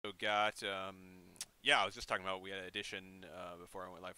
So got yeah, I was just talking about we had an addition before I went live.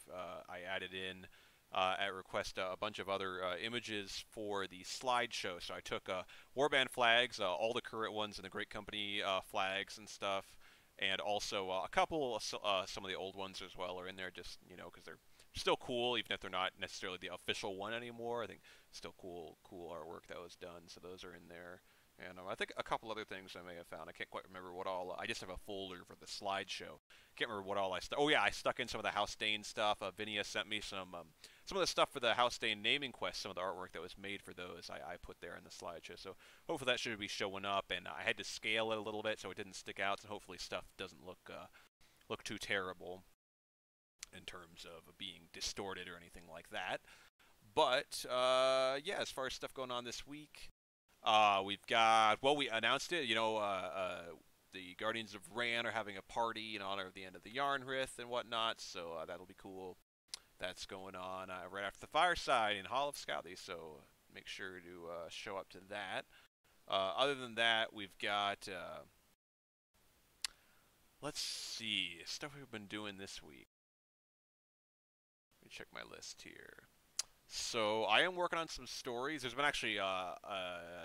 I added in at request a bunch of other images for the slideshow. So I took warband flags, all the current ones, and the Great Company flags and stuff, and also a couple some of the old ones as well are in there, just because they're still cool, even if they're not necessarily the official one anymore. I think still cool artwork that was done. So those are in there. And I think a couple other things I may have found. I can't quite remember what all. I just have a folder for the slideshow. Can't remember what all I stuck. Oh yeah, I stuck in some of the House Dane stuff. Vinia sent me some of the stuff for the House Dane naming quest. Some of the artwork that was made for those I put there in the slideshow. So hopefully that should be showing up. And I had to scale it a little bit so it didn't stick out. So hopefully stuff doesn't look too terrible in terms of being distorted or anything like that. But yeah, as far as stuff going on this week, we've got, well, we announced it. The Guardians of Ran are having a party in honor of the end of the Yarnrith and whatnot, so that'll be cool. That's going on right after the Fireside in Hall of Scothy, so make sure to show up to that. Other than that, we've got, let's see, stuff we've been doing this week. Let me check my list here. So I am working on some stories. There's been actually a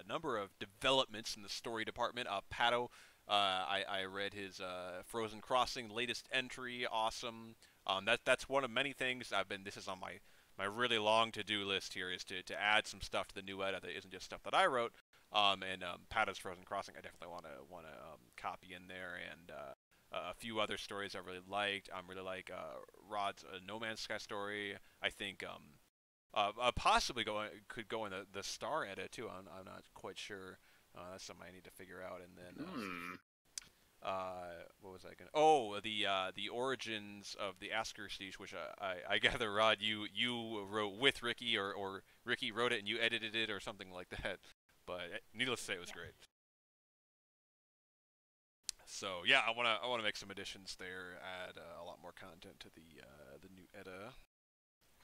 number of developments in the story department. Pato, I read his Frozen Crossing latest entry. Awesome. That's one of many things I've been. This is on my really long to-do list here, is to add some stuff to the new edit that isn't just stuff that I wrote. And Pato's Frozen Crossing, I definitely want to copy in there, and a few other stories I really liked. I really like Rod's No Man's Sky story. I think possibly could go in the star edit too. I'm not quite sure. That's something I need to figure out. And then what was I gonna? Oh, the origins of the Asker Siege, which I gather, Rod, you wrote with Ricky, or Ricky wrote it and you edited it or something like that. But needless to say, it was Yeah. great. So yeah, I wanna make some additions there, add a lot more content to the new Edda.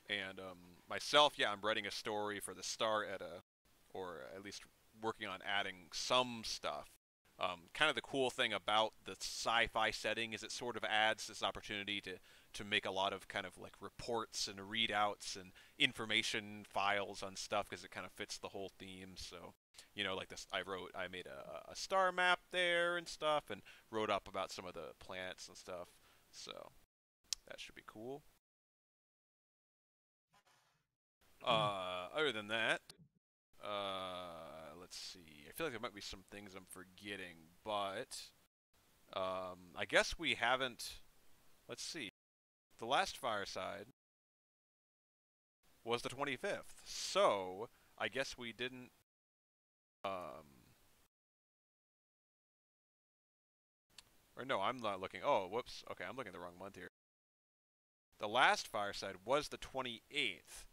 And myself, yeah, I'm writing a story for the Star Edda, or at least working on adding some stuff. Kind of the cool thing about the sci-fi setting is it sort of adds this opportunity to make a lot of kind of like reports and readouts and information files on stuff, because it kind of fits the whole theme. So, like this, I made a star map there and stuff, and wrote up about some of the planets and stuff. So that should be cool. Other than that, let's see. I feel like there might be some things I'm forgetting, but I guess we haven't. Let's see. The last Fireside was the 25th, so I guess we didn't. Um, or no, I'm not looking. Oh, whoops. Okay, I'm looking at the wrong month here. The last Fireside was the 28th.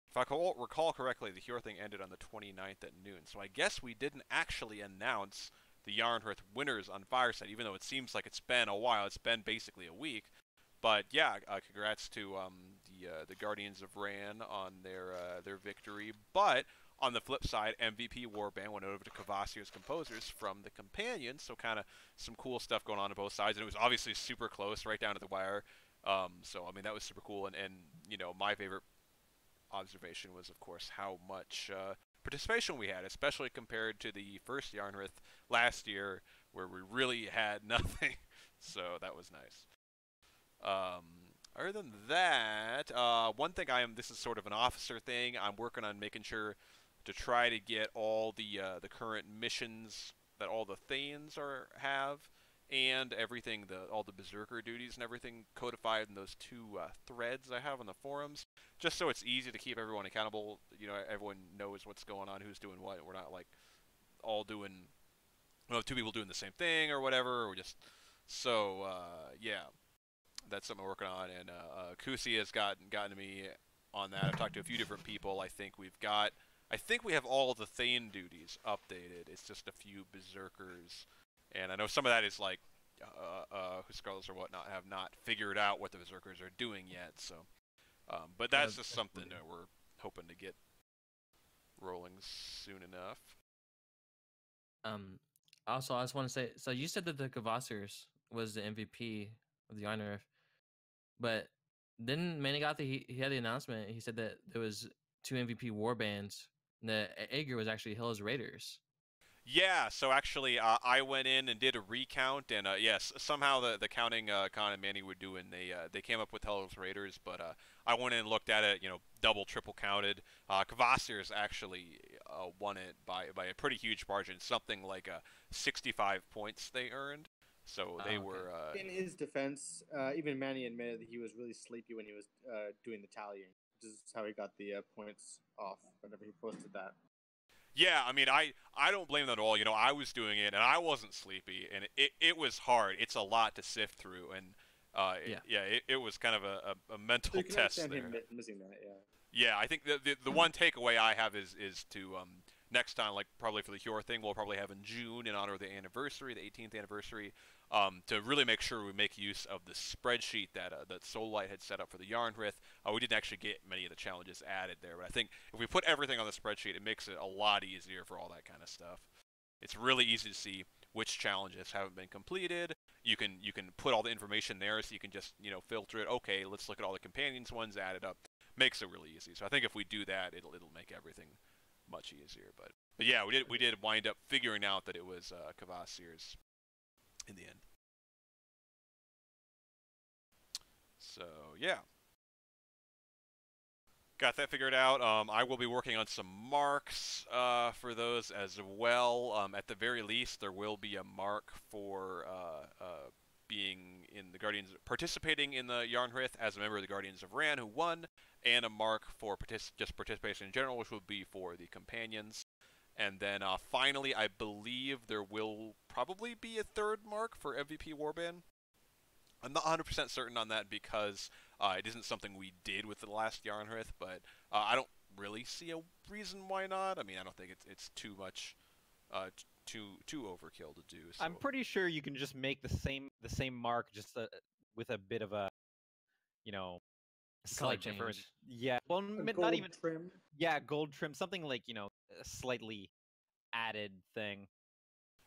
If I recall correctly, the Hero thing ended on the 29th at noon. So I guess we didn't actually announce the Yarnhearth winners on Fireside, even though it seems like it's been a while. It's been basically a week. But yeah, congrats to the Guardians of Ran on their victory. But on the flip side, MVP Warband went over to Cavassio's composers from the Companions, so kind of some cool stuff going on both sides. And it was obviously super close, right down to the wire. So I mean that was super cool. And my favorite observation was, of course, how much participation we had, especially compared to the first Yarnrith last year, where we really had nothing. So that was nice. Um, Other than that, one thing this is sort of an officer thing. I'm working on making sure to try to get all the current missions that all the Thanes have, and everything, all the Berserker duties and everything codified in those two threads I have on the forums, just so it's easy to keep everyone accountable. Everyone knows what's going on, who's doing what. We're not like all doing, two people doing the same thing or whatever. Or just so yeah, that's something we're working on. And Kusi has gotten to me on that. I've talked to a few different people. I think we have all the Thane duties updated. It's just a few Berserkers, and I know some of that is like Huskarls or whatnot have not figured out what the Berserkers are doing yet. So, but that's just That's something funny. that we're hoping to get rolling soon enough. Um, Also, I just want to say, so you said that the Kvassers was the MVP of the Yarn Nerf. But then Manigathi, he had the announcement. He said that there was 2 MVP warbands. And that Aegir was actually Hell's Raiders. Yeah, so actually, I went in and did a recount, and yes, somehow the counting Con and Manny were doing, they came up with Hell's Raiders, but I went in and looked at it, double, triple counted. Kvasir's actually won it by a pretty huge margin, something like 65 points they earned. So they were. In his defense, even Manny admitted that he was really sleepy when he was doing the tallying. This is how he got the points off whenever he posted that. Yeah, I mean, I don't blame them at all. I was doing it, and I wasn't sleepy, and it was hard. It's a lot to sift through, and it was kind of a mental test there. Him missing that, yeah. Yeah, I think the one takeaway I have is to next time, like probably for the Cure thing, we'll probably have in June in honor of the anniversary, the 18th anniversary, to really make sure we make use of the spreadsheet that Solite had set up for the Yarnrith. We didn't actually get many of the challenges added there, but I think if we put everything on the spreadsheet, it makes it a lot easier for all that kind of stuff. It's really easy to see which challenges haven't been completed. You can put all the information there, so you can just filter it. Okay, let's look at all the companions ones added up. Makes it really easy. So I think if we do that, it'll make everything much easier. But yeah, we did wind up figuring out that it was Kvasir's in the end. So yeah, got that figured out. I will be working on some marks for those as well. At the very least, there will be a mark for being in the Guardians, participating in the Yarnrith as a member of the Guardians of Ran who won, and a mark for just participation in general, which would be for the companions. And then finally, I believe there will probably be a third mark for MVP Warband. I'm not 100% certain on that because it isn't something we did with the last Yarnrith, but I don't really see a reason why not. I mean, I don't think it's too much, too overkill to do. So. I'm pretty sure you can just make the same mark, just with a bit of a, slight difference. Yeah, well, not even trim. Yeah, gold trim, something like a slightly added thing.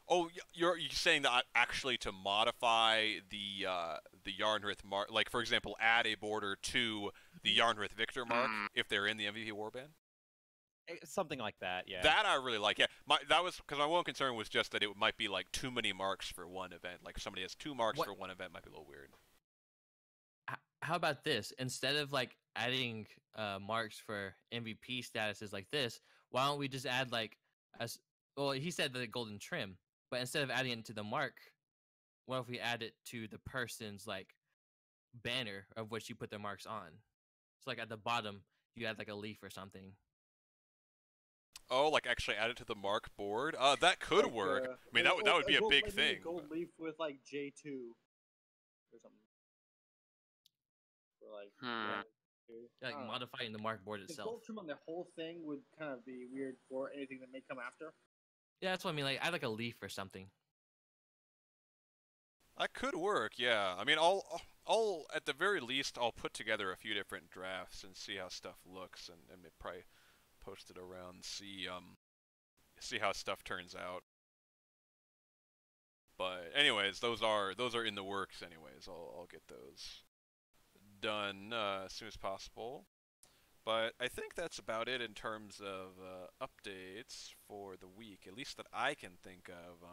Oh, you're saying that actually to modify the Yarnrith mark, like for example, add a border to the Yarnrith Victor mark if they're in the MVP Warband? Something like that, yeah. That I really like. Yeah, that was because my one concern was just that it might be like too many marks for one event. Like if somebody has 2 marks for one event, might be a little weird. How about this? Instead of like adding marks for MVP statuses like this, why don't we just add like well, he said the golden trim, but instead of adding it to the mark, what if we add it to the person's like banner of which you put their marks on? So like at the bottom, you add like a leaf or something. Oh, like actually add it to the mark board? That could work. I mean, that would be a big thing. A gold leaf with like J2 or something. Or like modifying the mark board itself. The gold trim on the whole thing would kind of be weird for anything that may come after. Yeah, that's what I mean. Like add like a leaf or something. That could work, yeah. I mean, I'll at the very least I'll put together a few different drafts and see how stuff looks, and probably post it around, see how stuff turns out. But anyways, those are in the works. Anyways, I'll get those done as soon as possible. But I think that's about it in terms of updates for the week, at least that I can think of.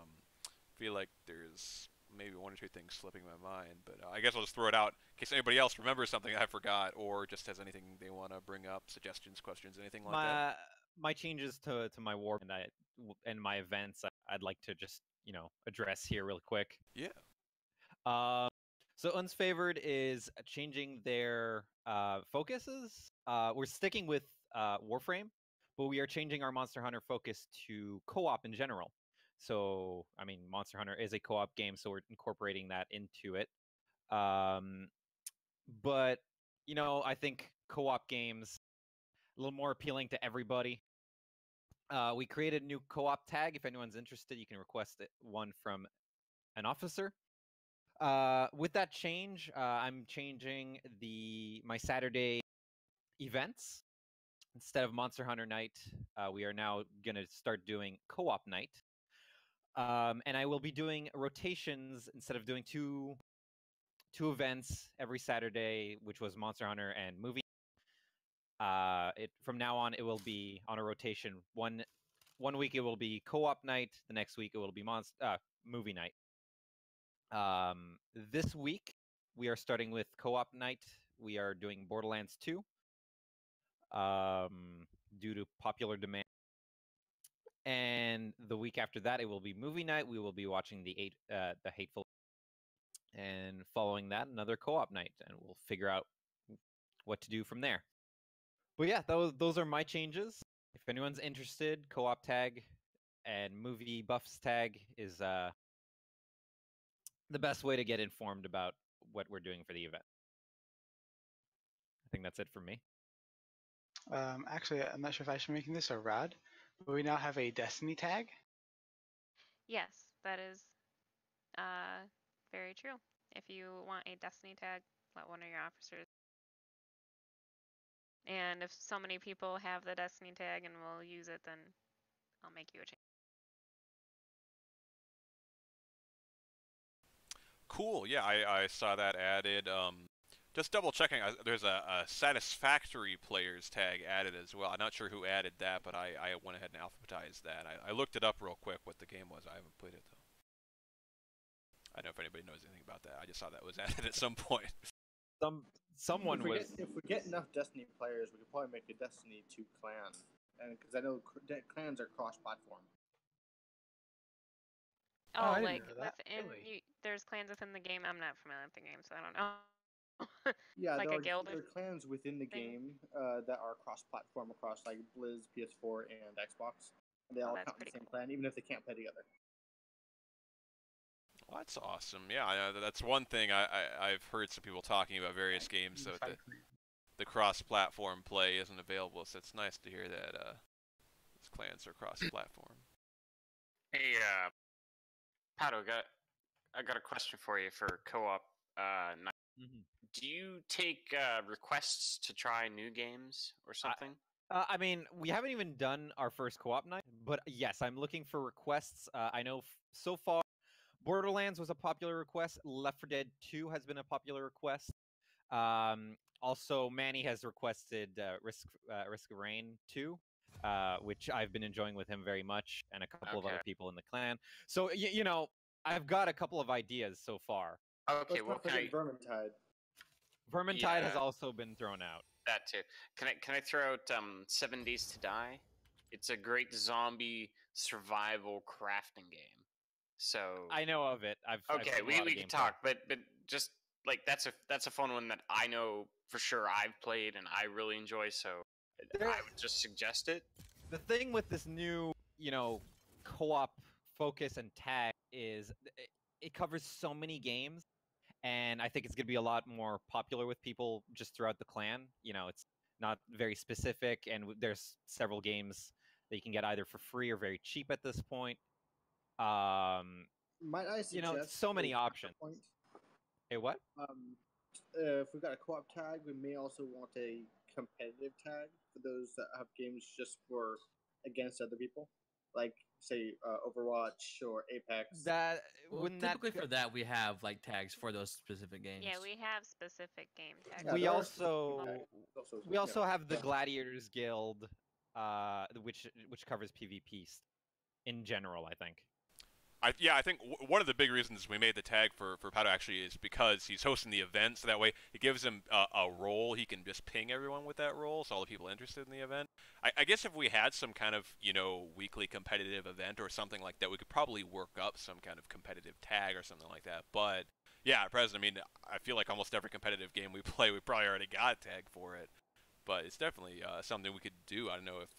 Feel like there's maybe 1 or 2 things slipping my mind, but I guess I'll just throw it out in case anybody else remembers something I forgot, or just has anything they want to bring up, suggestions, questions, anything like that. My changes to my war and my events, I'd like to just address here real quick. Yeah. So Unsfavored is changing their focuses. We're sticking with Warframe, but we are changing our Monster Hunter focus to co-op in general. So, I mean, Monster Hunter is a co-op game, so we're incorporating that into it. But, I think co-op games a little more appealing to everybody. We created a new co-op tag. If anyone's interested, you can request one from an officer. With that change, I'm changing my Saturday events. Instead of Monster Hunter Night, we are now going to start doing co-op night. And I will be doing rotations instead of doing two events every Saturday, which was Monster Hunter and movie. From now on, it will be on a rotation. One week it will be co-op night. The next week it will be movie night. This week we are starting with co-op night. We are doing Borderlands 2 due to popular demand. And the week after that, it will be movie night. We will be watching the Hateful, and following that, another co-op night, and we'll figure out what to do from there. But yeah, those are my changes. If anyone's interested, co-op tag and movie buffs tag is the best way to get informed about what we're doing for the event. I think that's it for me. Actually, I'm not sure if I should be making this or Rad, but we now have a Destiny tag. Yes, that is very true. If you want a Destiny tag, let one of your officers. And if so many people have the Destiny tag and will use it, then I'll make you a change. Cool. Yeah, I saw that added. Just double checking. There's a satisfactory players tag added as well. I'm not sure who added that, but I went ahead and alphabetized that. I looked it up real quick what the game was. I haven't played it though. I don't know if anybody knows anything about that. I just saw that was added at some point. Someone If we get enough Destiny players, we could probably make a Destiny 2 clan, and because I know clans are cross-platform. Oh, I didn't like know that. within Really? there's clans within the game. I'm not familiar with the game, so I don't know. Yeah, like there a guild are clans within the thing? game that are cross-platform across like Blizz, PS4, and Xbox. And they all that's count in the pretty same clan, even if they can't play together. Well, that's awesome. Yeah, that's one thing I've heard some people talking about various games. So the cross-platform play isn't available, so it's nice to hear that these clans are cross-platform. Hey, Pato, I got a question for you for co-op night. Mm-hmm. Do you take requests to try new games or something? I mean, we haven't even done our first co-op night, but yes, I'm looking for requests. I know so far, Borderlands was a popular request. Left 4 Dead 2 has been a popular request. Also, Manny has requested Risk of Rain 2, which I've been enjoying with him very much, and a couple of other people in the clan. So you know, I've got a couple of ideas so far. Okay, Let's well, not forget Vermintide. Vermintide has Yeah. also been thrown out. That too. Can I throw out 7 Days to Die? It's a great zombie survival crafting game. So I know of it. I've okay, seen a lot of we can gameplay. talk, but just like that's a fun one that I know for sure I've played and I really enjoy. So I would just suggest it. The thing with this new, you know, co-op focus and tag is it covers so many games, and I think it's going to be a lot more popular with people just throughout the clan. You know, it's not very specific, and there's several games that you can get either for free or very cheap at this point. Might I suggest? You know, so many options. Hey, what? If we've got a co-op tag, we may also want a competitive tag for those that have games just for against other people, like say Overwatch or Apex. Well, typically for that we have like tags for those specific games. Yeah, we have specific game tags. Yeah, we there are also specific tags. have the Gladiators Guild, which covers PvP in general, I think. I think one of the big reasons we made the tag for Pato actually is because he's hosting the event, so that way it gives him a role. He can just ping everyone with that role, so all the people interested in the event. I guess if we had some kind of, you know, weekly competitive event or something like that, we could probably work up some kind of competitive tag or something like that. But yeah, at present, I mean, I feel like almost every competitive game we play, we probably already got a tag for it. But it's definitely something we could do. I don't know if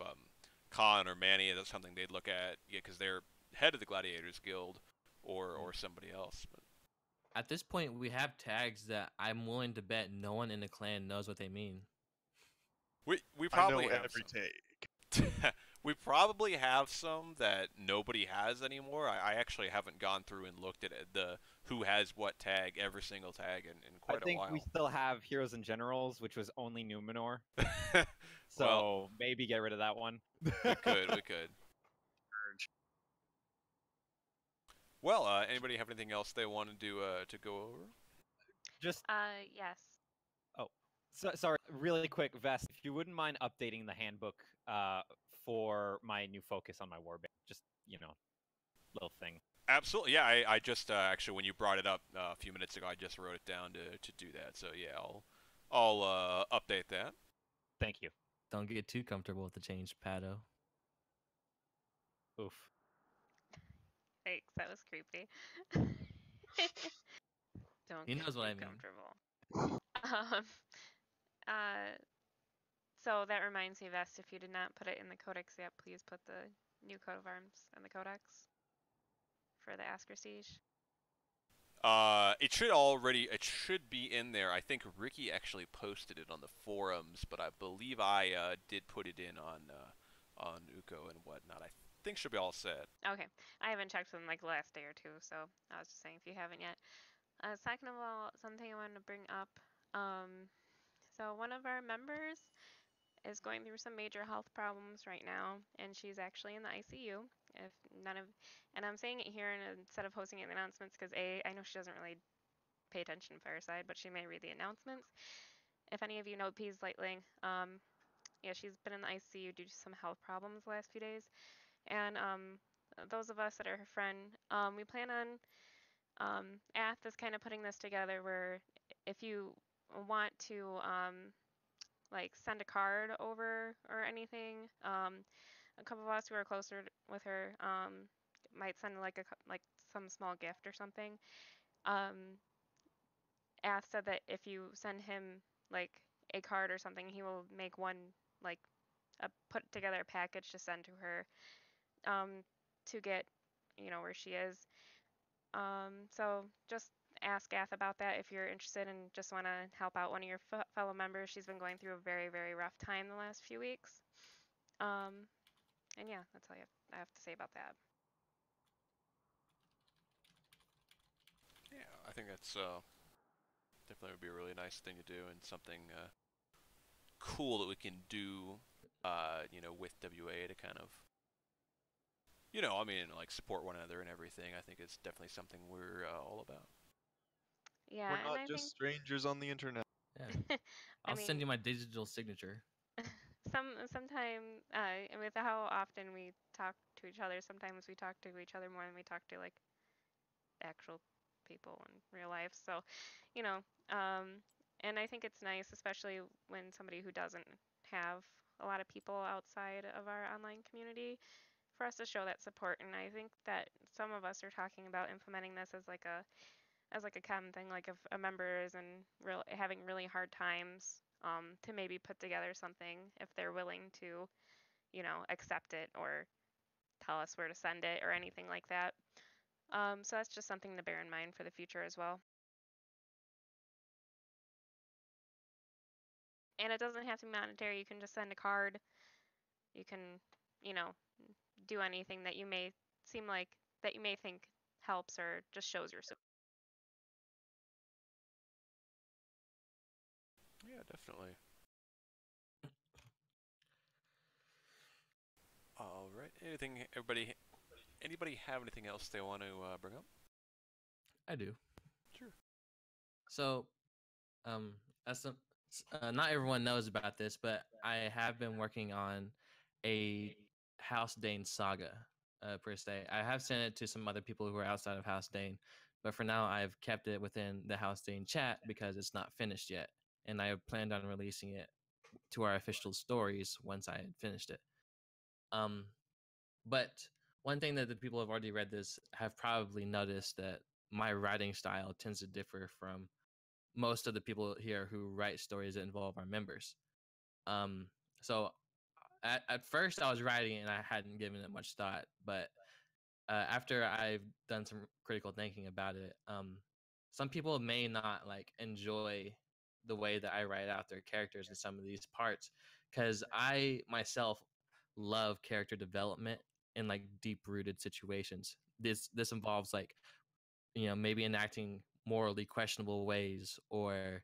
Khan or Manny, that's something they'd look at, yeah, because they're head of the Gladiators Guild or somebody else. But at this point, we have tags that I'm willing to bet no one in the clan knows what they mean. We probably I know have every some. tag. We probably have some that nobody has anymore. I actually haven't gone through and looked at the who has what tag, every single tag in quite a while. I think we still have Heroes and Generals, which was only Numenor. So well, maybe get rid of that one. we could. Well, anybody have anything else they wanted to go over? Just Yes. sorry, really quick, Vest, if you wouldn't mind updating the handbook for my new focus on my warband. Just, little thing. Absolutely. Yeah, I just actually when you brought it up a few minutes ago, I just wrote it down to do that. So yeah, I'll update that. Thank you. Don't get too comfortable with the change, Pato. Oof. Thanks. That was creepy. Don't He get knows what too I mean. comfortable. Um, uh, so that reminds me, Vest, if you did not put it in the codex yet, please put the new coat of arms in the codex for the Asker Siege. It should be in there. I think Ricky actually posted it on the forums, but I believe I did put it in on Uko and whatnot. I think should be all set. Okay, I haven't checked in like the last day or two, so I was just saying if you haven't yet. Second of all, something I wanted to bring up. So one of our members is going through some major health problems right now, and she's actually in the ICU. If none of, and I'm saying it here instead of posting it in the announcements because I know she doesn't really pay attention to Fireside, but she may read the announcements. If any of you know Peas Lightling, yeah, she's been in the ICU due to some health problems the last few days, and those of us that are her friend, we plan on Ath is kind of putting this together where if you want to like send a card over or anything, a couple of us who are closer with her might send like like some small gift or something. Ath said that if you send him like a card or something, he will make one like put together a package to send to her to get where she is. So just ask Ath about that if you're interested and just want to help out one of your fellow members. She's been going through a very, very rough time the last few weeks. And yeah, that's all I have to say about that. Yeah, I think that's definitely would be a really nice thing to do and something cool that we can do, with WA to kind of, I mean, like support one another and everything. I think it's definitely something we're all about. Yeah, We're and not I just strangers on the internet. Yeah. I I'll mean, send you my digital signature. sometime with how often we talk to each other, sometimes we talk to each other more than we talk to like actual people in real life. So, you know, and I think it's nice, especially when somebody who doesn't have a lot of people outside of our online community, for us to show that support. And I think that some of us are talking about implementing this as like a common thing, like if a member is in having really hard times, to maybe put together something if they're willing to, accept it or tell us where to send it or anything like that. So that's just something to bear in mind for the future as well. And it doesn't have to be monetary. You can just send a card. You can, you know, do anything that you may seem like that you may think helps or just shows your support. Yeah, definitely. All right. Anybody have anything else they want to bring up? I do. Sure. So, as some, not everyone knows about this, but I have been working on a House Dane saga, per se. I have sent it to some other people who are outside of House Dane, but for now, I've kept it within the House Dane chat because it's not finished yet, and I planned on releasing it to our official stories once I had finished it. Um, but one thing that the people who have already read this have probably noticed that my writing style tends to differ from most of the people here who write stories that involve our members. Um, so at first I was writing and I hadn't given it much thought, but after I've done some critical thinking about it, some people may not like enjoy the way that I write out their characters in some of these parts because I myself love character development in like deep rooted situations. This involves like maybe enacting morally questionable ways or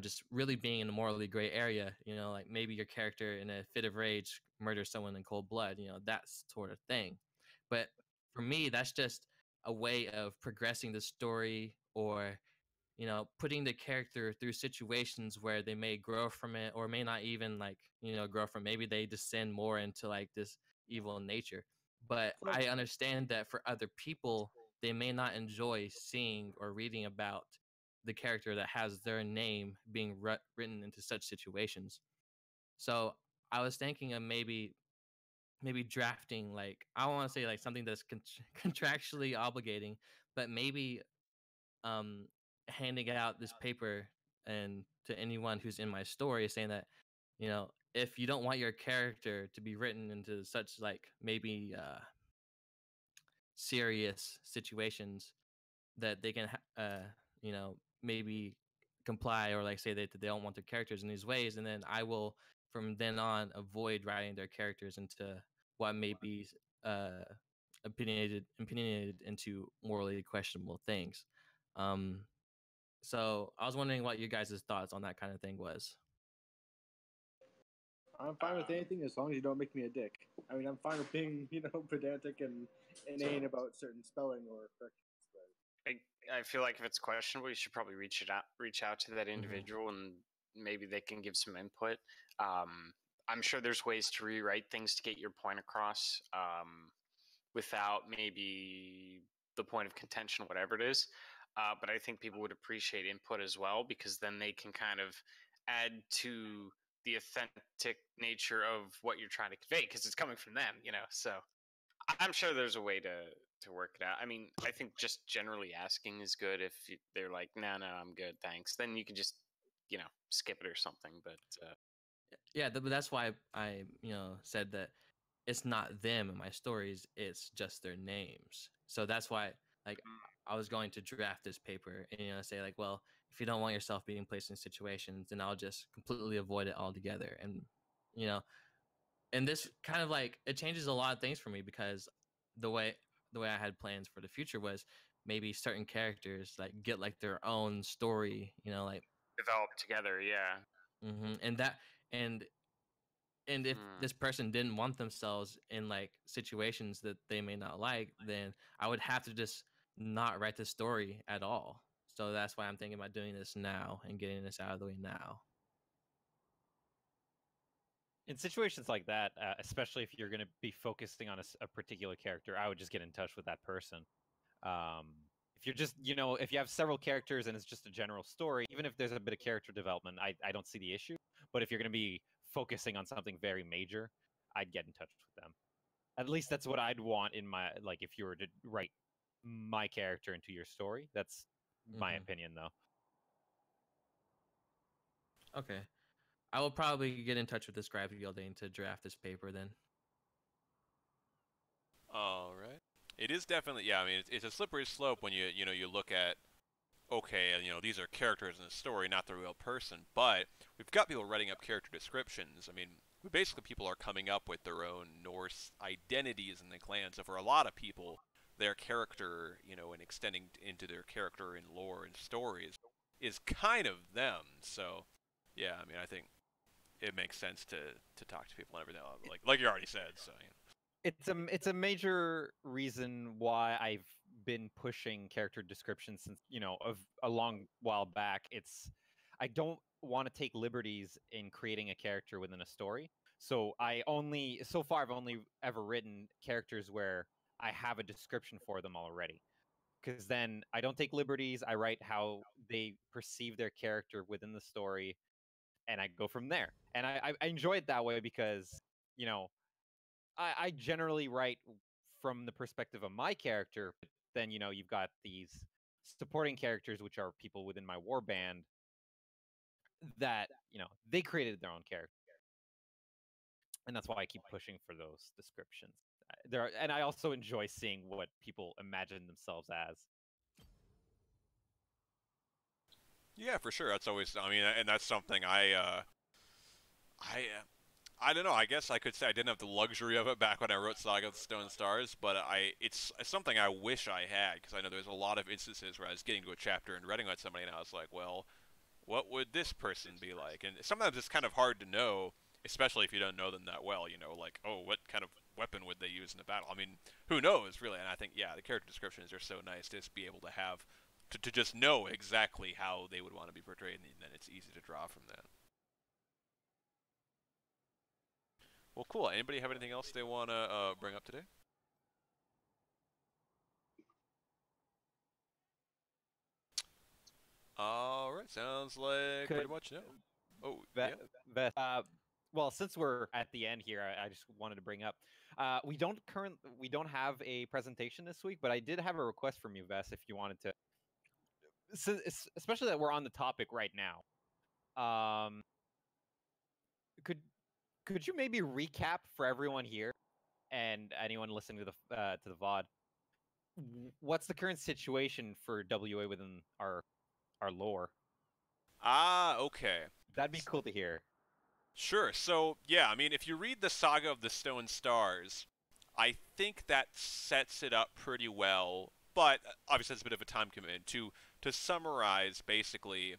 just really being in a morally gray area, like maybe your character in a fit of rage murders someone in cold blood, that sort of thing. But for me, that's just a way of progressing the story, or putting the character through situations where they may grow from it, or may not even like grow from, maybe they descend more into like this evil nature. But I understand that for other people, they may not enjoy seeing or reading about the character that has their name being written into such situations. So I was thinking of maybe drafting, like, I don't want to say like something that's contractually obligating, but maybe um handing out this paper and to anyone who's in my story, saying that if you don't want your character to be written into such like maybe serious situations, that they can maybe comply, or like say that they don't want their characters in these ways, and then I will from then on avoid writing their characters into what may be uh opinionated into morally questionable things. um so I was wondering what you guys' thoughts on that kind of thing was. I'm fine with anything as long as you don't make me a dick. I mean, I'm fine with being, pedantic and inane about certain spelling or corrections, but I feel like if it's questionable, you should probably reach out to that individual, and maybe they can give some input. I'm sure there's ways to rewrite things to get your point across, without maybe the point of contention, whatever it is. But I think people would appreciate input as well, because then they can kind of add to the authentic nature of what you're trying to convey, because it's coming from them, So I'm sure there's a way to work it out. I mean, I think just generally asking is good. If they're like, no, I'm good, thanks, then you can just, skip it or something. But Yeah, but that's why I said that it's not them in my stories, it's just their names. So that's why, like, I was going to draft this paper and say like, well, if you don't want yourself being placed in situations, then I'll just completely avoid it altogether. And you know and this kind of like, it changes a lot of things for me, because the way I had plans for the future was maybe certain characters like get like their own story, like. develop together, yeah. And that, and if Hmm. this person didn't want themselves in like situations that they may not like, then I would have to just not write the story at all. So that's why I'm thinking about doing this now and getting this out of the way now. In situations like that, especially if you're going to be focusing on a particular character, I would just get in touch with that person. Um, if you're just, if you have several characters and it's just a general story, even if there's a bit of character development, I don't see the issue. But if you're going to be focusing on something very major, I'd get in touch with them. At least that's what I'd want in my, like, if you were to write my character into your story. That's my opinion, though. Okay. I will probably get in touch with the Scribe Guilding to draft this paper then. All right. It is definitely, yeah. I mean, it's a slippery slope when you look at, okay, these are characters in the story, not the real person. But we've got people writing up character descriptions. I mean, basically people are coming up with their own Norse identities in the clan. So for a lot of people, their character, and extending into their character in lore and stories, is kind of them. So, yeah, I mean, I think it makes sense to talk to people and everything, like you already said. So. It's a major reason why I've been pushing character descriptions since of a long while back. I don't want to take liberties in creating a character within a story. So so far I've only ever written characters where I have a description for them already. Because then I don't take liberties. I write how they perceive their character within the story, and I go from there. And I enjoy it that way because you know I generally write from the perspective of my character, but then you've got these supporting characters, which are people within my war band that they created their own character, and that's why I keep pushing for those descriptions. And I also enjoy seeing what people imagine themselves as. Yeah, for sure. That's always. I mean, and that's something I don't know. I guess I could say I didn't have the luxury of it back when I wrote Saga of the Stone Stars, but it's something I wish I had, because I know there's a lot of instances where I was getting to a chapter and writing about somebody, and I was like, well, what would this person be like? And sometimes it's kind of hard to know especially if you don't know them that well. Like, oh, what kind of weapon would they use in a battle? I mean, who knows really? And I think the character descriptions are so nice to just be able to have to just know exactly how they would want to be portrayed, and then it's easy to draw from that. Well, cool. Anybody have anything else they want to bring up today? All right, sounds like Could pretty much no. Oh, yeah. Well, since we're at the end here, I just wanted to bring up we don't have a presentation this week, but I did have a request from you, Vess, if you wanted to, especially that we're on the topic right now. Could you maybe recap for everyone here and anyone listening to the VOD? What's the current situation for WA within our lore? Ah, okay. That'd be cool to hear. Sure. So, yeah, I mean, if you read the Saga of the Stone Stars, I think that sets it up pretty well. But obviously, it's a bit of a time commitment. To summarize, basically,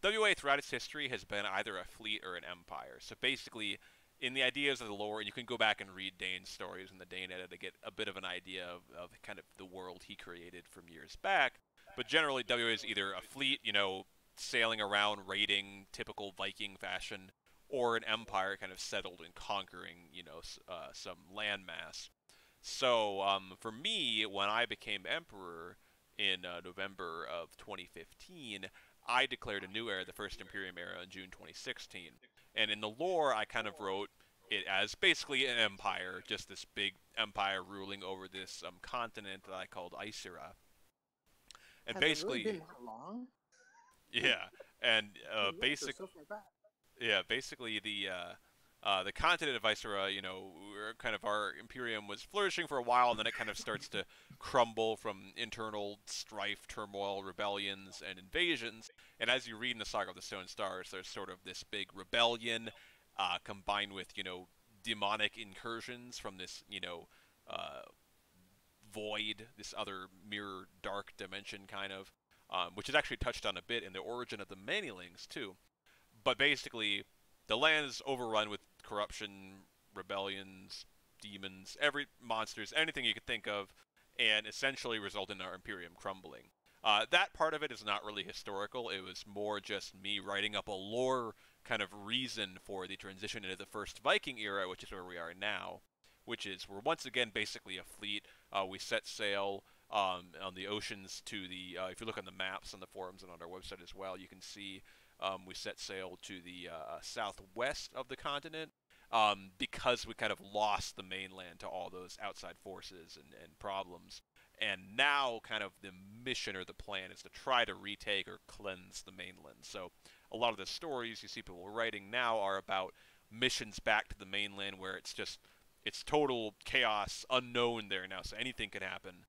WA throughout its history has been either a fleet or an empire. So basically, in the ideas of the lore, and you can go back and read Dane's stories in the Dane Edda to get a bit of an idea of kind of the world he created from years back. But generally, WA is either a fleet, sailing around, raiding, typical Viking fashion, or an empire kind of settled and conquering, some landmass. So for me, when I became emperor in November of 2015, I declared a new era, the First Imperium era, in June 2016. And in the lore, I kind of wrote it as basically an empire, just this big empire ruling over this continent that I called Isera. And Has basically, it really been that long? yeah, and Basic. So far back. yeah, basically the continent of Isera, kind of our Imperium was flourishing for a while, and then it kind of starts to crumble from internal strife, turmoil, rebellions, and invasions. And as you read in the Saga of the Stone Stars, there's sort of this big rebellion combined with, demonic incursions from this, uh, void, this other mirror dark dimension kind of, which is actually touched on a bit in the origin of the Manilings, too. But basically, the land is overrun with corruption, rebellions, demons, every monsters, anything you could think of, and essentially result in our Imperium crumbling. That part of it is not really historical. It was more just me writing up a lore kind of reason for the transition into the first Viking era, which is where we are now, which is we're once again basically a fleet. We set sail on the oceans to the. If you look on the maps on the forums and on our website as well, you can see we set sail to the southwest of the continent because we kind of lost the mainland to all those outside forces and problems. And now, kind of the mission or the plan is to try to retake or cleanse the mainland. So, a lot of the stories you see people writing now are about missions back to the mainland where it's total chaos, unknown there now, so anything could happen.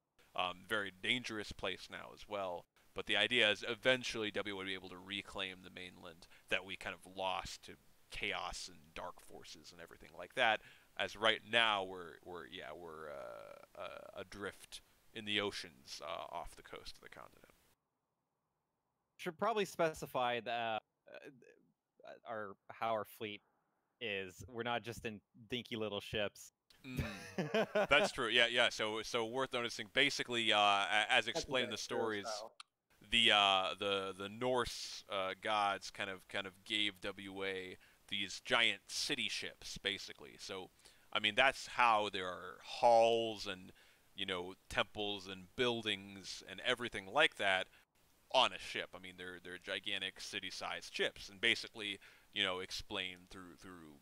Very dangerous place now as well. But the idea is eventually W would be able to reclaim the mainland that we kind of lost to chaos and dark forces and everything like that. As right now we're adrift in the oceans off the coast of the continent. Should probably specify that how our fleet is. We're not just in dinky little ships. That's true. Yeah. So worth noticing. Basically, as explained in the stories, the Norse gods kind of gave WA these giant city ships, basically. So, I mean, that's how there are halls and temples and buildings and everything like that on a ship. I mean, they're gigantic city-sized ships, and basically, explain through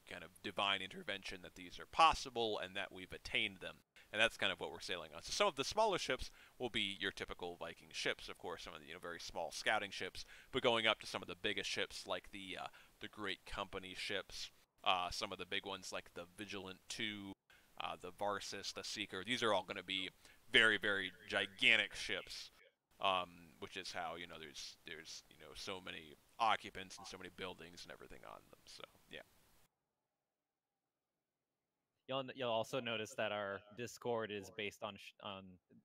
kind of divine intervention that these are possible and that we've attained them. And that's kind of what we're sailing on. So some of the smaller ships will be your typical Viking ships, of course, some of the very small scouting ships, but going up to some of the biggest ships like the Great Company ships, some of the big ones like the Vigilant 2, the Varsus, the Seeker. These are all going to be very, very gigantic ships. Which is how there's so many occupants and so many buildings and everything on them. So yeah. You'll also notice that our Discord is based on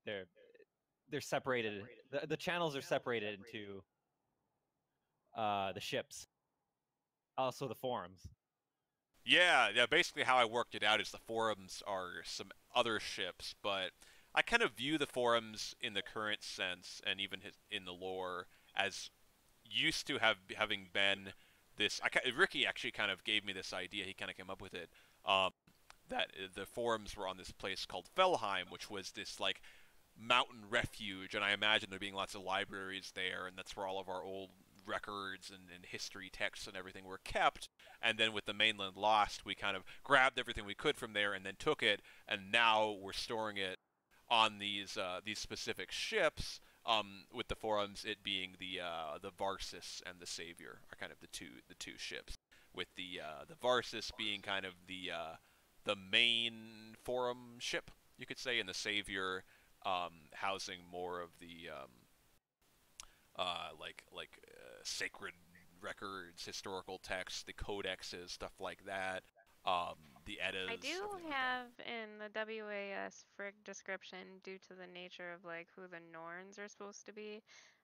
they're separated. The channels are separated into the ships. Also the forums. Yeah. Basically, how I worked it out is the forums are some other ships, but I kind of view the forums in the current sense, and even in the lore, as used to having been this. Ricky actually kind of gave me this idea. He kind of came up with it. Um, that the forums were on this place called Felheim, which was this like mountain refuge, and I imagine there being lots of libraries there, and that's where all of our old records and history texts and everything were kept. And then with the mainland lost, we kind of grabbed everything we could from there and then took it, and now we're storing it on these specific ships. With the forums, it being the Varsis and the Savior are kind of the two ships. With the Varsis being kind of the main forum ship, you could say, and the Savior housing more of the sacred records, historical texts, the codexes, stuff like that. The Eddas. I do everything like that. have in the WAS frig description, due to the nature of like who the Norns are supposed to be,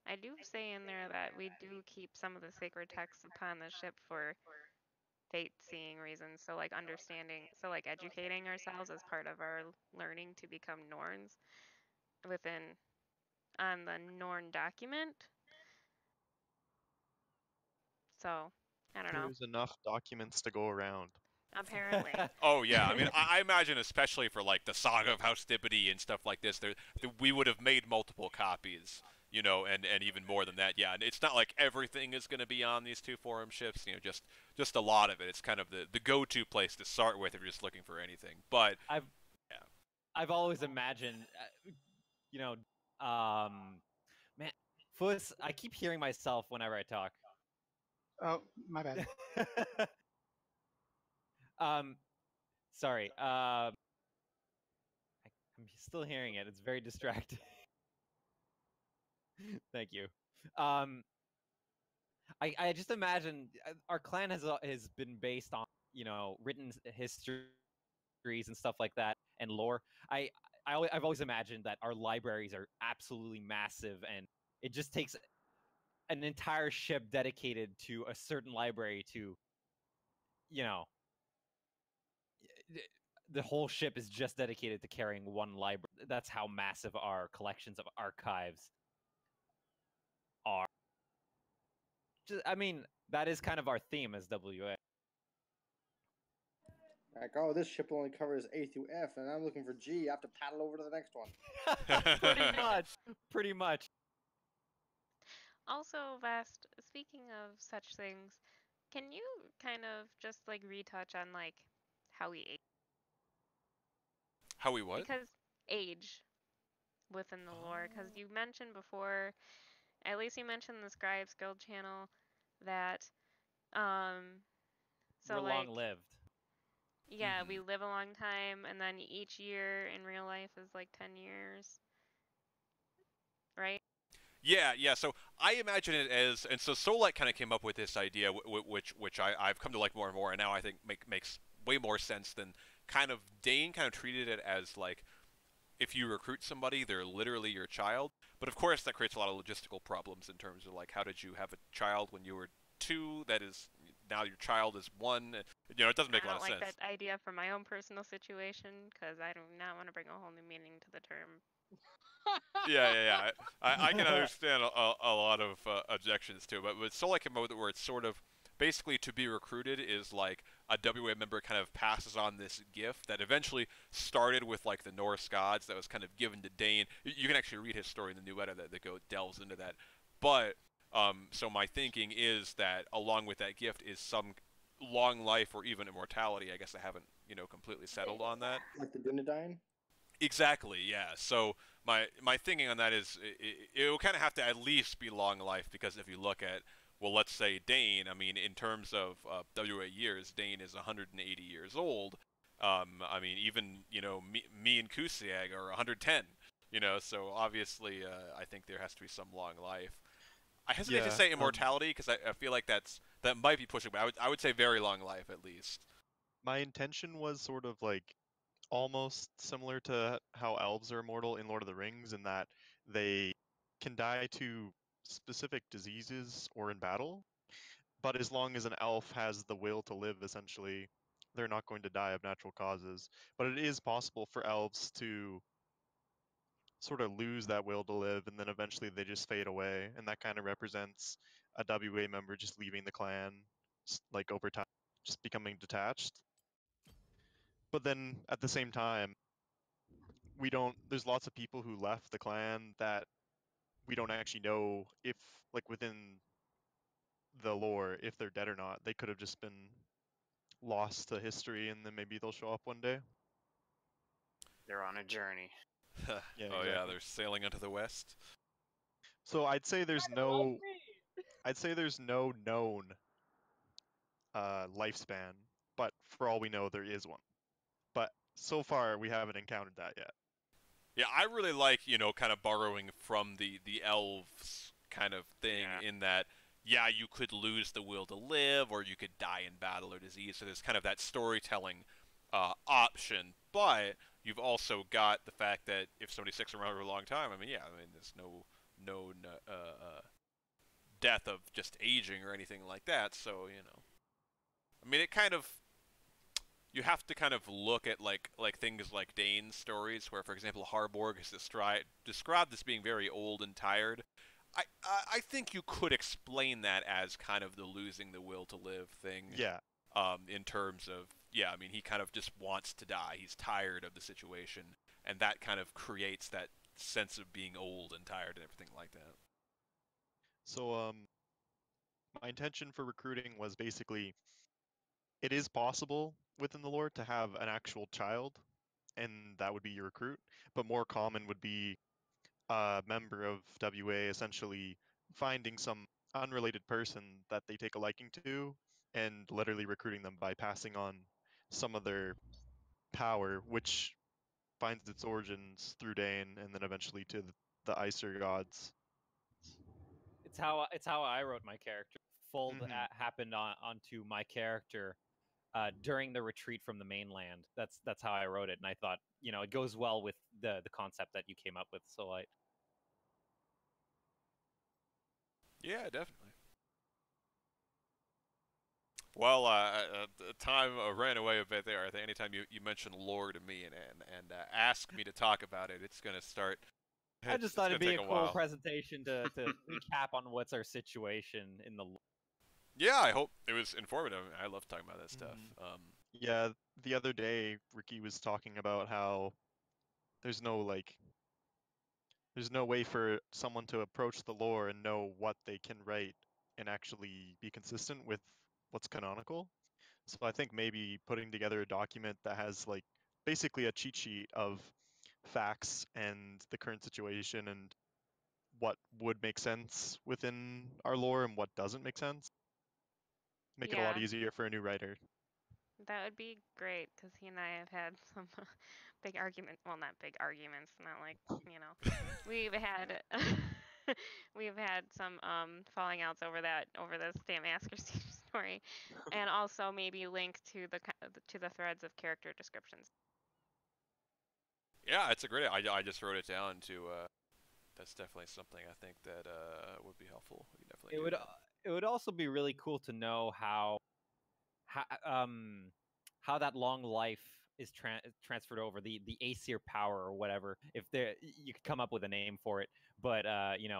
I do say in there that we do keep some of the sacred texts upon the ship for fate seeing reasons. So like understanding, so like educating ourselves as part of our learning to become Norns within on the Norn document. So I don't know. There's enough documents to go around. Apparently. Oh yeah, I mean, I imagine especially for like the Saga of House Dippity and stuff like this, we would have made multiple copies, and even more than that. Yeah, and it's not like everything is going to be on these two forum ships. Just a lot of it. It's kind of the go-to place to start with if you're just looking for anything. But I've always imagined, man, Fuss. I keep hearing myself whenever I talk. Oh, my bad. Sorry. I'm still hearing it. It's very distracting. Thank you. I just imagine our clan has been based on written histories and stuff like that and lore. I've always imagined that our libraries are absolutely massive, and it just takes an entire ship dedicated to a certain library to, you know, the whole ship is just dedicated to carrying one library. That's how massive our collections of archives are. I mean, that is kind of our theme as WA. Like, oh, this ship only covers A through F, and I'm looking for G. I have to paddle over to the next one. Pretty much. Pretty much. Also, Vast, speaking of such things, can you kind of just like retouch on like how we age? how we what? Because age within the lore, because you mentioned before, at least you mentioned the Scribes Guild channel, that so We're like long lived. yeah, we live a long time, and then each year in real life is like 10 years, right? Yeah. So I imagine it as, and so Solite kind of came up with this idea, which I've come to like more and more, and now I think makes way more sense than Dane kind of treated it as like if you recruit somebody, they're literally your child. But of course, that creates a lot of logistical problems in terms of like how did you have a child when you were 2? That is now your child is 1. It doesn't make a lot of I don't sense. like that idea for my own personal situation because I do not want to bring a whole new meaning to the term. Yeah. I can understand a lot of objections to it, but Soul came up with it where it's sort of basically to be recruited is like a WA member kind of passes on this gift that eventually started with like the Norse gods that was kind of given to Dane. You can actually read his story in the new edit that delves into that. But so my thinking is that along with that gift is some long life or even immortality. I guess I haven't completely settled on that. Like the Dunedain? Exactly, yeah. So my thinking on that is it will kind of have to at least be long life because if you look at, well, let's say Dane, I mean, in terms of WA years, Dane is 180 years old. I mean, even me and Kusiag are 110. So obviously, I think there has to be some long life. I hesitate to say immortality because I feel like that might be pushing, but I would say very long life at least. My intention was sort of like almost similar to how elves are immortal in Lord of the Rings, in that they can die to specific diseases or in battle, but as long as an elf has the will to live, essentially, they're not going to die of natural causes. But it is possible for elves to sort of lose that will to live, and then eventually they just fade away, and that kind of represents a WA member just leaving the clan, like over time, just becoming detached. But then at the same time, we don't. There's lots of people who left the clan that we don't actually know if, like within the lore, if they're dead or not. They could have just been lost to history, and then maybe they'll show up one day. They're on a journey. Yeah, Oh yeah, exactly. they're sailing into the west. So I'd say there's no known lifespan, but for all we know, there is one. But so far, we haven't encountered that yet. Yeah, I really like, kind of borrowing from the elves kind of thing Yeah. in that, yeah, you could lose the will to live, or you could die in battle or disease. So there's kind of that storytelling option, but you've also got the fact that if somebody sticks around for a long time, there's no known death of just aging or anything like that. So it kind of you have to kind of look at like things like Dane's stories, where, for example, Harborg is described as being very old and tired. I think you could explain that as kind of the losing the will to live thing. Yeah. In terms of, he kind of just wants to die. He's tired of the situation, and that kind of creates that sense of being old and tired and everything like that. So my intention for recruiting was basically, it is possible within the lore to have an actual child, and that would be your recruit. But more common would be a member of WA essentially finding some unrelated person that they take a liking to and literally recruiting them by passing on some of their power, which finds its origins through Dane and then eventually to the Icer gods. It's how I wrote my character. Fold Mhm. happened onto my character during the retreat from the mainland. That's how I wrote it, and I thought it goes well with the concept that you came up with. So I Yeah, definitely. Well, the time ran away a bit there. I think anytime you mention lore to me and ask me to talk about it, it's gonna start. I It's, just it's thought gonna it'd be take a a cool while. presentation to recap on what's our situation in the. Yeah, I hope it was informative. I love talking about that stuff. Yeah, the other day Ricky was talking about how there's no there's no way for someone to approach the lore and know what they can write and actually be consistent with what's canonical. So I think maybe putting together a document that has basically a cheat sheet of facts and the current situation and what would make sense within our lore and what doesn't make sense, make it a lot Yeah, easier for a new writer. that would be great because he and I have had some big arguments. Well, not big arguments, not like, we've had we've had some falling outs over this damn Asker Steve story, and also maybe link to to the threads of character descriptions. Yeah, it's a great. I just wrote it down to. That's definitely something I think that would be helpful. We can definitely It do would that. it would also be really cool to know how how that long life is transferred over the Aesir power or whatever. If there, you could come up with a name for it, but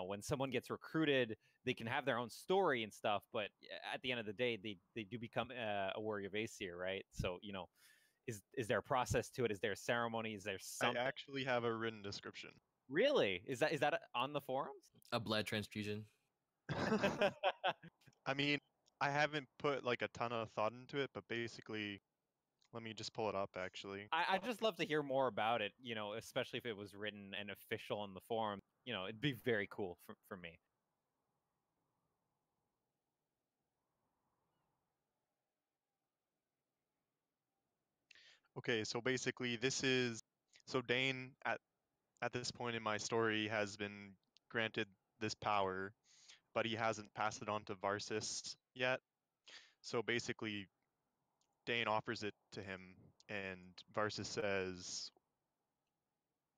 when someone gets recruited, they can have their own story and stuff. But at the end of the day, they do become a warrior of Aesir, right? So is there a process to it? Is there a ceremony? Is there I something? actually have a written description. Really? Is that on the forums? A blood transfusion. I mean, I haven't put a ton of thought into it, but basically, let me just pull it up actually. I just love to hear more about it, especially if it was written and official on the forum. It'd be very cool for me. Okay, so basically so Dane at this point in my story has been granted this power, but he hasn't passed it on to Varsis yet. So basically Dane offers it to him and Varsis says,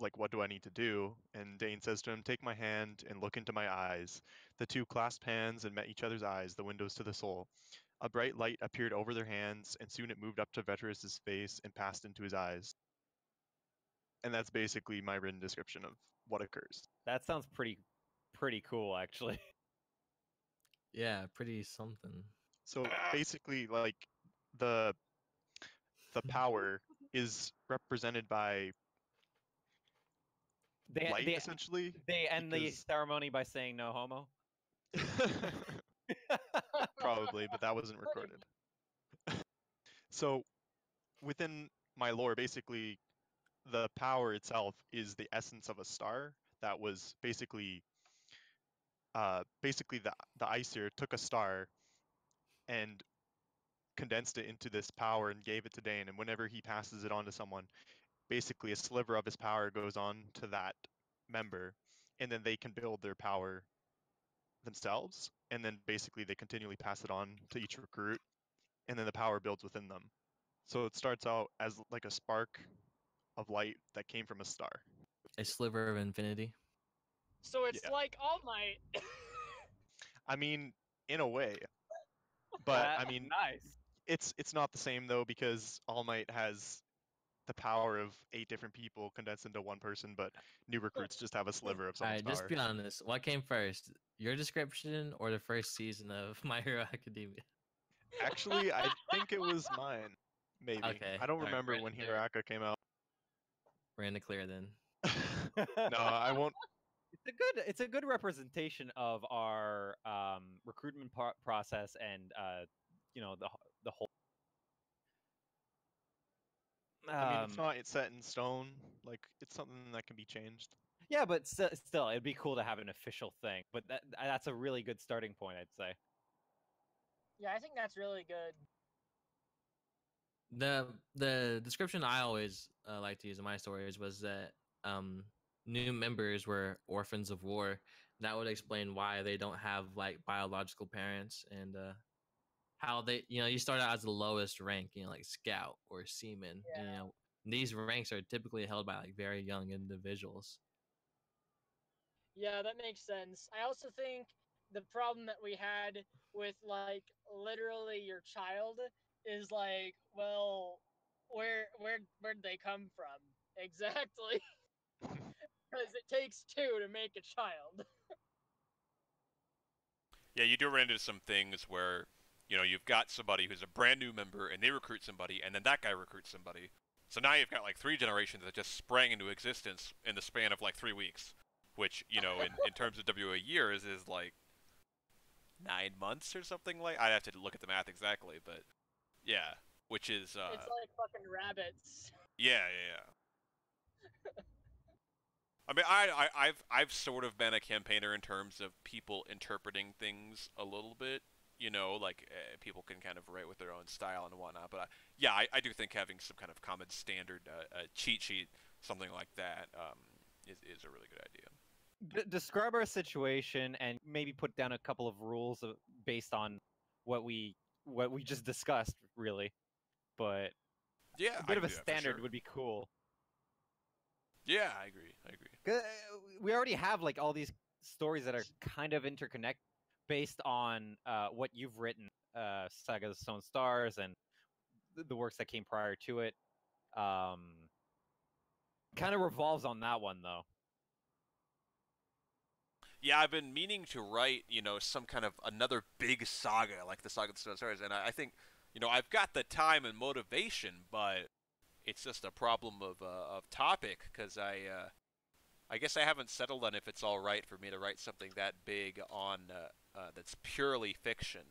like, what do I need to do? And Dane says to him, take my hand and look into my eyes. The two clasped hands and met each other's eyes, the windows to the soul. A bright light appeared over their hands, and soon it moved up to Veterus's face and passed into his eyes. And that's basically my written description of what occurs. That sounds pretty cool, actually. Yeah, pretty something. So basically, like, the power is represented by They light, they essentially. they end the because- ceremony by saying no homo. Probably, but that wasn't recorded. So within my lore, basically, the power itself is the essence of a star that was basically the Aesir took a star and condensed it into this power and gave it to Dane, and whenever he passes it on to someone, basically a sliver of his power goes on to that member, and then they can build their power themselves, and then basically they continually pass it on to each recruit, and then the power builds within them. So it starts out as like a spark of light that came from a star. A sliver of infinity. So it's Yeah. like All Might. I mean, in a way, but I mean, nice. it's not the same though, because All Might has the power of 8 different people condensed into one person, but new recruits just have a sliver of All someone's right, just power. be honest. What came first, your description or the first season of My Hero Academia? Actually, I think it was mine. Maybe. Okay, I don't alright, remember we're in when the clear. Hiraka came out. We're in the clear then. No, I won't. It's a good representation of our recruitment process and the whole. I mean, it's not set in stone. Like, it's something that can be changed. Yeah, but still, it'd be cool to have an official thing. But that's a really good starting point, I'd say. Yeah, I think that's really good. The description I always like to use in my stories was that new members were orphans of war. That would explain why they don't have like biological parents, and how they, you start out as the lowest rank, like scout or seaman. And, Yeah. these ranks are typically held by like very young individuals. Yeah, that makes sense. I also think the problem that we had with like literally your child is like, well, where'd they come from exactly? Because it takes two to make a child. Yeah, you do run into some things where, you've got somebody who's a brand new member and they recruit somebody, and then that guy recruits somebody. So now you've got like 3 generations that just sprang into existence in the span of like 3 weeks, which, in terms of WA years is like 9 months or something like. I'd have to look at the math exactly, but yeah, which is It's like fucking rabbits. yeah. I mean, I've sort of been a campaigner in terms of people interpreting things a little bit. Like people can kind of write with their own style and whatnot. But I do think having some kind of common standard cheat sheet, something like that, is a really good idea. Describe our situation and maybe put down a couple of rules based on what we just discussed, really. But Yeah, a bit I of a can do that for standard sure. would be cool. Yeah, I agree. 'Cause, we already have like all these stories that are kind of interconnected based on what you've written, Saga of the Stone Stars, and the works that came prior to it. Kind of revolves on that one, though. Yeah, I've been meaning to write, some kind of another big saga like the Saga of the Stone Stars, and I think, I've got the time and motivation, but it's just a problem of topic, because I guess I haven't settled on if it's all right for me to write something that big on that's purely fiction.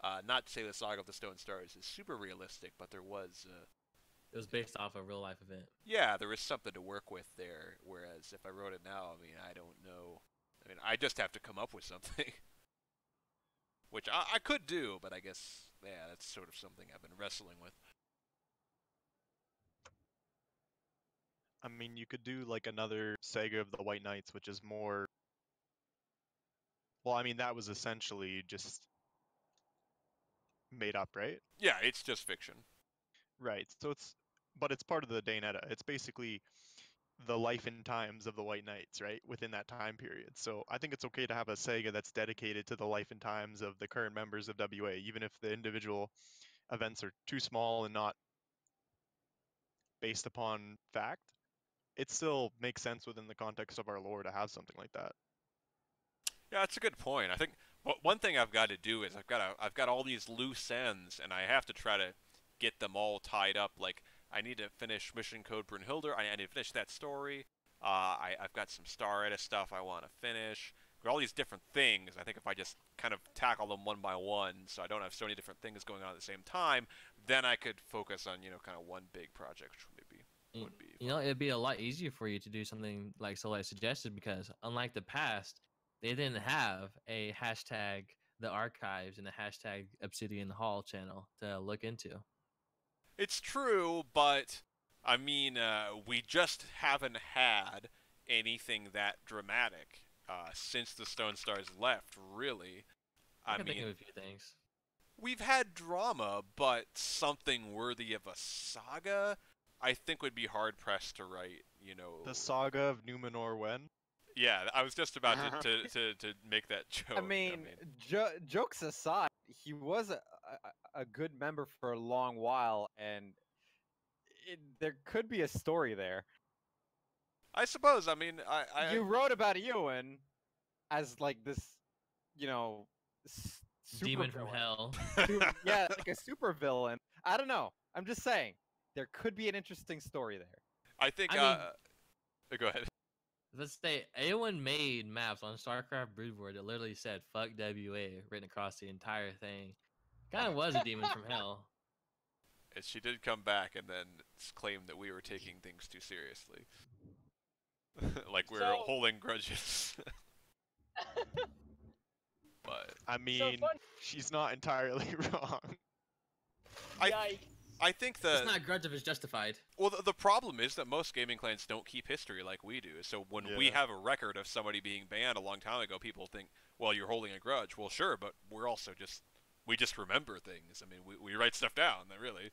Not to say the Saga of the Stone Stars is super realistic, but there was. It was based off a real life event. Yeah, there is something to work with there. Whereas if I wrote it now, I mean, I don't know. I mean, I just have to come up with something, which I could do, but I guess that's sort of something I've been wrestling with. I mean, you could do like another Saga of the White Knights, which is more. Well, I mean, that was essentially just made up, right? Yeah, it's just fiction. Right. So but it's part of the Daynetta. It's basically the life and times of the White Knights, right, within that time period. So I think it's okay to have a Sega that's dedicated to the life and times of the current members of WA, even if the individual events are too small and not based upon fact. It still makes sense within the context of our lore to have something like that. Yeah, that's a good point. I think one thing I've got to do is I've got all these loose ends, and I have to try to get them all tied up. Like I need to finish Mission Code Brunhilde. I need to finish that story. I've got some Star Edda stuff I want to finish. Got all these different things. I think if I just kind of tackle them one by one, so I don't have so many different things going on at the same time, then I could focus on kind of one big project, which would be You know, it'd be a lot easier for you to do something like Soleil suggested because unlike the past, they didn't have a hashtag the archives and a hashtag Obsidian Hall channel to look into. It's true, but I mean, we just haven't had anything that dramatic since the Stone Stars left. Really, I I can think mean, of a few things. we've had drama, but something worthy of a saga, I think would be hard pressed to write. The saga of Numenor when? Yeah, I was just about to make that joke. I mean, jokes aside, he was a good member for a long while, and there could be a story there. I suppose. I mean, You wrote about Ewan as like this, you know, Demon from supervillain. hell. Yeah, like a super villain. I don't know. I'm just saying there could be an interesting story there. I think. I mean- go ahead. Let's say Eowyn made maps on StarCraft Broodboard that literally said "fuck WA" written across the entire thing. Kind of was a demon from hell. And she did come back and then claim that we were taking things too seriously. Like we were So- holding grudges. But I mean, she's not entirely wrong. Yikes. I think It's not grudge if it's justified. well, the problem is that most gaming clans don't keep history like we do. So when we Yeah. have a record of somebody being banned a long time ago, people think, well, you're holding a grudge. Well, sure, but we're also we just remember things. I mean, we write stuff down. That really,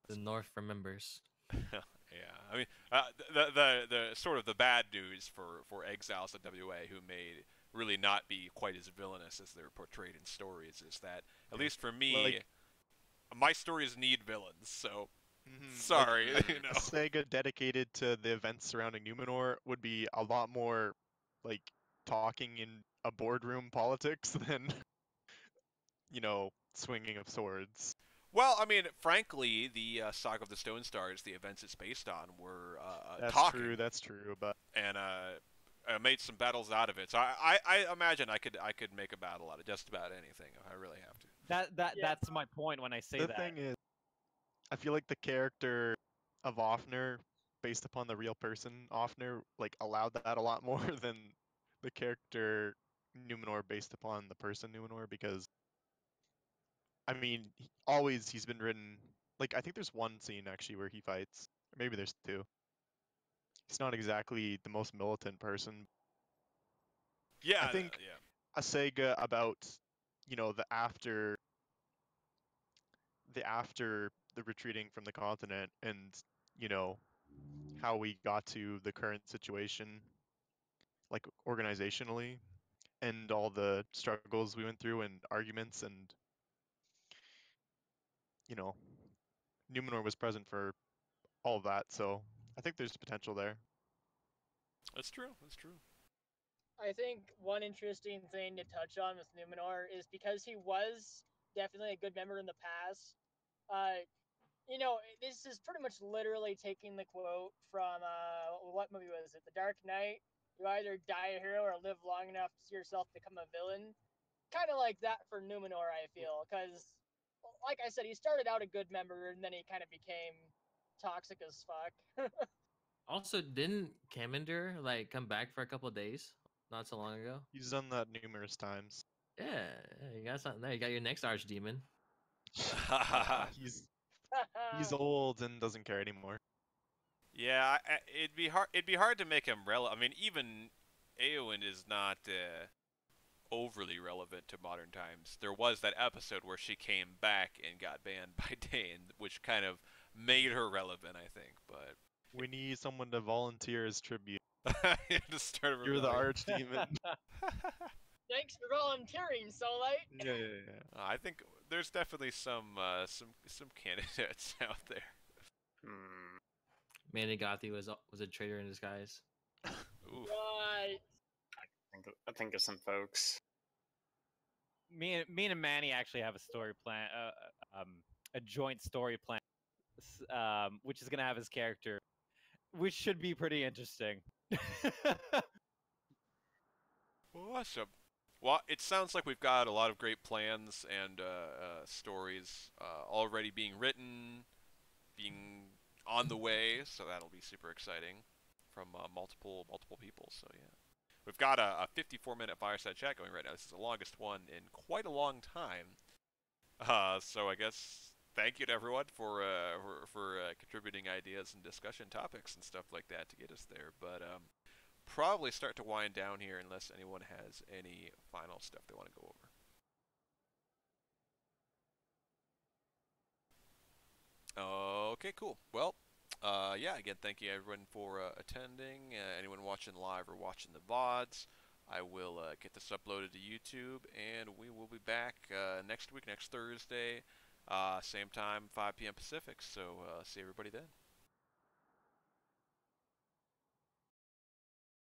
The North remembers. Yeah, I mean, the sort of the bad news for exiles at WA who may really not be quite as villainous as they're portrayed in stories is that, at least for me, my stories need villains. So sorry, A Sega dedicated to the events surrounding Numenor would be a lot more like talking in a boardroom politics than swinging of swords. Well, I mean, frankly, the Saga of the Stone Stars, the events it's based on, were That's talking. true. That's true. But And I made some battles out of it. So I imagine I could make a battle out of just about anything if I really have to. That's my point when I say the that. thing is, I feel like the character of Offner, based upon the real person Offner, like allowed that a lot more than the character Numenor based upon the person Numenor, because I mean, he's been written. Like, I think there's one scene actually where he fights, or maybe there's two. He's not exactly the most militant person. Yeah, I think yeah. a Sega about, the after the retreating from the continent, and you know how we got to the current situation, like organizationally, and all the struggles we went through and arguments, and you know Numenor was present for all of that, so I think there's potential there. That's true. That's true. I think one interesting thing to touch on with Numenor is because he was definitely a good member in the past. This is pretty much literally taking the quote from what movie was it? The Dark Knight. You either die a hero or live long enough to see yourself become a villain. Kind of like that for Numenor, I feel, because, like I said, he started out a good member and then he kind of became toxic as fuck. Also, didn't Kaminder like come back for a couple of days not so long ago? He's done that numerous times. Yeah, you got something there. You got your next archdemon. Yeah, he's old and doesn't care anymore. Yeah, it'd be hard. It'd be hard to make him relevant. I mean, even Eowyn is not overly relevant to modern times. There was that episode where she came back and got banned by Dane, which kind of made her relevant, I think. But We need someone to volunteer as tribute. You just start a You're the rebellion. archdemon. Thanks for volunteering, Soulite. Yeah. I think there's definitely some candidates out there. Hmm. Manigathi was a traitor in disguise. Oof. Right. I think of some folks. Me and Manny actually have a story plan, a joint story plan, which is gonna have his character, which should be pretty interesting. Awesome. Well, it sounds like we've got a lot of great plans and stories already being written, being on the way. So that'll be super exciting from multiple people. So yeah, we've got a 54-minute fireside chat going right now. This is the longest one in quite a long time. So I guess thank you to everyone for contributing ideas and discussion topics and stuff like that to get us there. But probably start to wind down here unless anyone has any final stuff they want to go over. Okay, cool. Well, yeah, again, thank you everyone for attending. Anyone watching live or watching the VODs, I will get this uploaded to YouTube, and we will be back next week, next Thursday, same time, 5 p.m. Pacific. So see everybody then.